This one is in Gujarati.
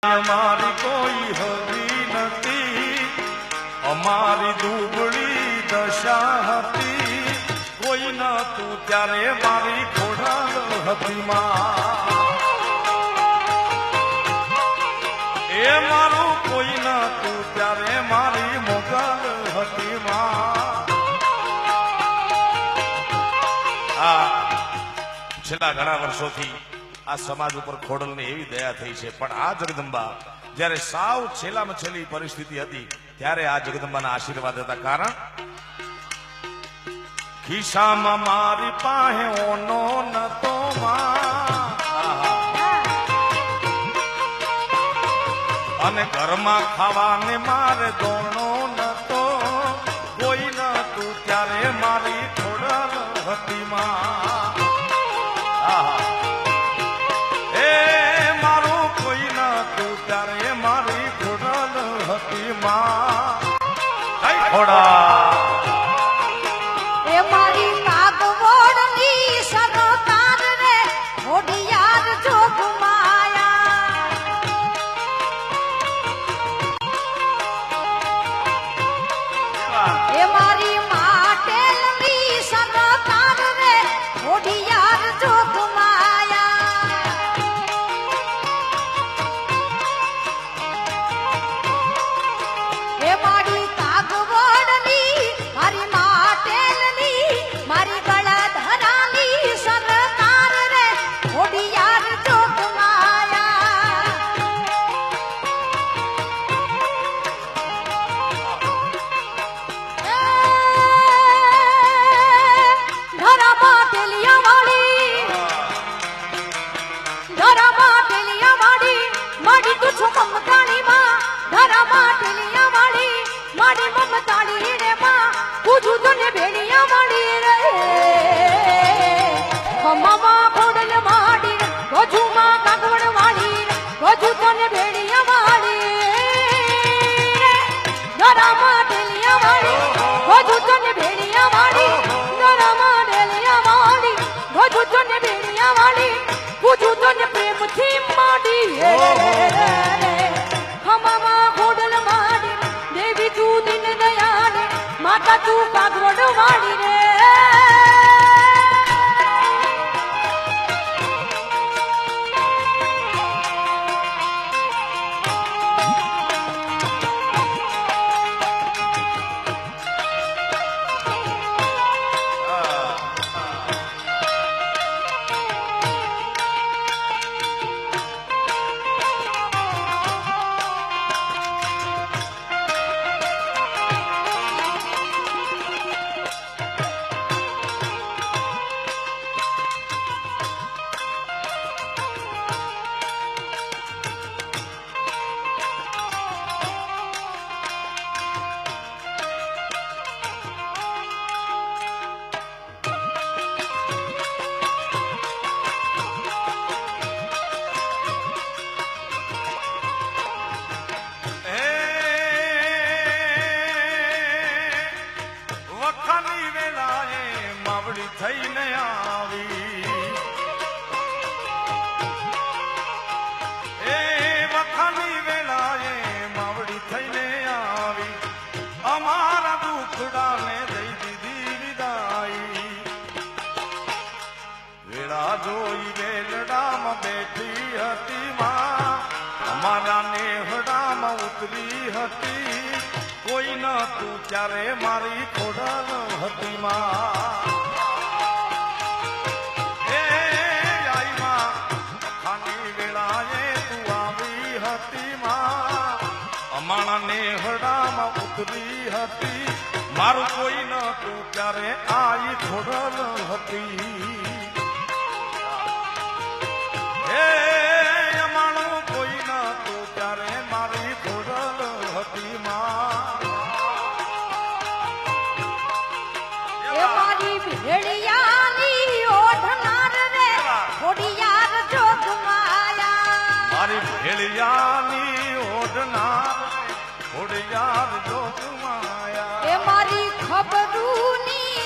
અમારી કોઈ હરી નથી, અમારી દુબળી દશા હતી, કોઈ ન તું ત્યારે મારી ખોડાલ હતી માં, એ મારું કોઈ ન તું ત્યારે મારી મોગલ હતી માં. છેલ્લા ઘણા વર્ષોથી આ સમાજ ઉપર ખોડલની એવી દયા થઈ છે, પણ આ જગદંબા જ્યારે સાવ છેલ્લામાં છેલ્લી પરિસ્થિતિ હતી ત્યારે આ જગદંબાના આશીર્વાદ હતા. કારણ ખિસ્સામાં મારી પાસે ઓનો નતો માં, અને ઘરમાં ખાવાને મારે દોણો નતો, કોઈ નતું ત્યારે મારી ખોડલ હતી માં. એ મારું કોઈ નતું ત્યારે મારી ખોડલ હતી માં. કઈ ખોડા તું કાગવડ વાળી રે. થઈને આવી એ વખાની વેળાએ માવડી થઈને આવી, અમારા દુખડાને દઈ દીધી વિદાઈ. વેળા જોઈ વેલડામાં બેઠી હતી માં, અમારા નેહડામાં ઉતરી હતી, કોઈ ન તું ત્યારે મારી ખોડલ હતી માં. અમારા નેહડામાં ઉતરી હતી, મારું કોઈ ન તું ત્યારે આઈ ખોડલ હતી. હે અમારું કોઈ ન તું ત્યારે મારી ખોડલ હતી માં. મારી ભેળિયાની ઓઢનાર રે ખોડિયાર જોગમાયા, મારી ભેળિયાની ઓઢનાર ખોડિયાર જોગમાયા. એ મારી ખબરૂની